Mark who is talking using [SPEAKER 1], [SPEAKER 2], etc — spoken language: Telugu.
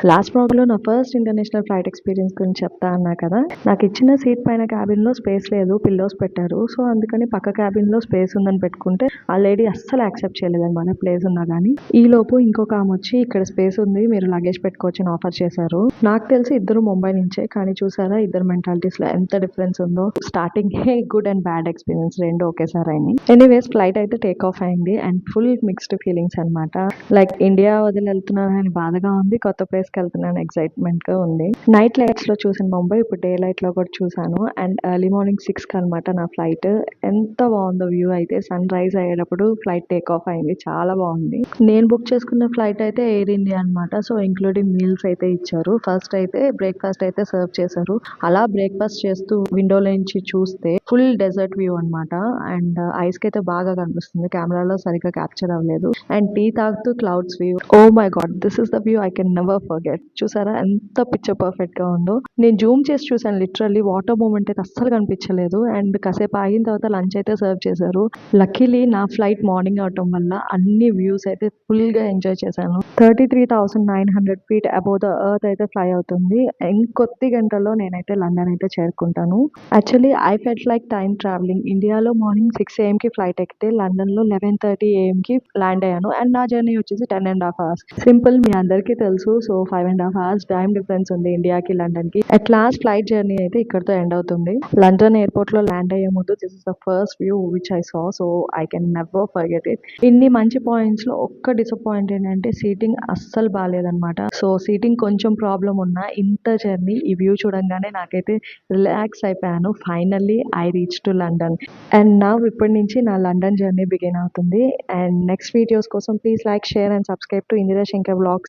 [SPEAKER 1] లాస్ట్ బ్లాగ్‌లో నా ఫస్ట్ ఇంటర్నేషనల్ ఫ్లైట్ ఎక్స్‌పీరియన్స్ గురించి చెప్తా అన్నా కదా! నాకిచ్చిన సీట్ పైన క్యాబిన్‌లో స్పేస్ లేదు. పిల్లోస్ పెట్టారు. సో, అందుకని పక్క క్యాబిన్‌లో స్పేస్ ఉందని పెట్టుకుంటే, ఆ లేడీ అస్సలు యాక్సెప్ట్ చేయలేదనమాట ప్లేస్ ఉన్నా గానీ. ఈలోపు ఇంకొక ఆమొచ్చి ఇక్కడ స్పేస్ ఉంది. మీరు లగేజ్ పెట్టుకోవచ్చని ఆఫర్ చేశారు. నాకు తెలిసి ఇద్దరు ముంబై నుంచే. కానీ చూసారా ఇద్దరి మెంటాలిటీస్‌లో ఎంత డిఫరెన్స్ ఉందో. స్టార్టింగే గుడ్ అండ్ బ్యాడ్ ఎక్స్‌పీరియన్స్ 2 ఒకేసారి అయినాయి. ఎనీవేస్ ఫ్లైట్ అయితే టేక్ ఆఫ్ అయింది. అండ్ ఫుల్ మిక్స్డ్ ఫీలింగ్స్ అనమాట. లైక్ ఇండియా వదిలి వెళ్తున్నానని బాధగా ఉంది. కొత్త ప్లేస్‌కెళ్తున్నాను ఎక్సైట్‌మెంట్‌గా ఉంది. నైట్ లైట్స్‌లో చూసిన ముంబై ఇప్పుడు డే లైట్‌లో కూడా చూసాను. అండ్ ఎర్లీ మార్నింగ్ 6కి అనమాట నా ఫ్లైట్. ఎంత బావుందో వ్యూ అయితే సన్‌రైజ్ అయ్యేటప్పుడు ఫ్లైట్ టేక్ ఆఫ్ అయింది. చాలా బావుంది. నేను బుక్ చేసుకున్న ఫ్లైట్ అయితే ఎయిర్ ఇండియా అనమాట. సో, ఇంక్లూడింగ్ మీల్స్ అయితే ఇచ్చారు. ఫస్ట్ అయితే బ్రేక్‌ఫాస్ట్ అయితే సర్వ్ చేశారు. అలా బ్రేక్‌ఫాస్ట్ చేస్తూ విండోలో నుంచి చూస్తే ఫుల్ డెజర్ట్ వ్యూ అనమాట. అండ్ ఐస్‌కైతే బాగా కనిపిస్తుంది. కెమెరాలో సరిగ్గా క్యాప్చర్ అవ్వలేదు. అండ్ టీ తాగుతూ clouds view. Oh my God! This is the view I can never forget. చూసారా ఎంత పిక్చర్ పర్ఫెక్ట్‌గా ఉందో. నేను జూమ్ చేసి చూసాను లిటరల్లీ వాటర్ మూవ్‌మెంట్ అయితే అస్సలు కనిపించలేదు. అండ్ కాసేపు ఆగిన తర్వాత లంచ్ అయితే సర్వ్ చేశారు. లక్కీలీ నా ఫ్లైట్ మార్నింగ్ అవ్వటం వల్ల అన్ని వ్యూస్ అయితే ఫుల్‌గా ఎంజాయ్ చేశాను. 33,900 ఫీట్ అబోవ్ ద ఎర్త్ అయితే ఫ్లై అవుతుంది. ఇంకొద్ది గంటల్లో నేనైతే లండన్ అయితే చేరుకుంటాను. Actually I felt like time travelling. ఇండియాలో మార్నింగ్ 6 ఏఎంకి ఫ్లైట్ ఎక్కితే లండన్‌లో 11:30 ఏఎంకి ల్యాండ్ అయ్యాను. అండ్ నా జర్నీ వచ్చేసి 10.5 అవర్స్. సింపుల్ మీ అందరికీ తెలుసు. సో, 5.5 అవర్స్ టైమ్ డిఫరెన్స్ ఉంది ఇండియాకి, లండన్‌కి. అట్ లాస్ట్ ఫ్లైట్ జర్నీ అయితే ఇక్కడితో ఎండ్ అవుతుంది. లండన్ ఎయిర్‌పోర్ట్‌లో ల్యాండ్ అయ్యే ముందు this is the first view which I saw. So, I can never forget it. ఇన్ని మంచి పాయింట్స్‌లో ఒక్క డిసప్పాయింట్ ఏంటంటే సీటింగ్ అస్సలు బాలేదనమాట. సో, సీటింగ్ కొంచెం ప్రాబ్లమ్ ఉన్నా ఇంత జర్నీ ఈ వ్యూ చూడంగానే నాకైతే రిలాక్స్ అయిపోయాను. Finally I reach to London. And now ఇప్పటి నుంచి నా లండన్ జర్నీ బిగిన్ అవుతుంది. అండ్ నెక్స్ట్ వీడియోస్ కోసం please like, share and subscribe to Indira Shankar vlogs.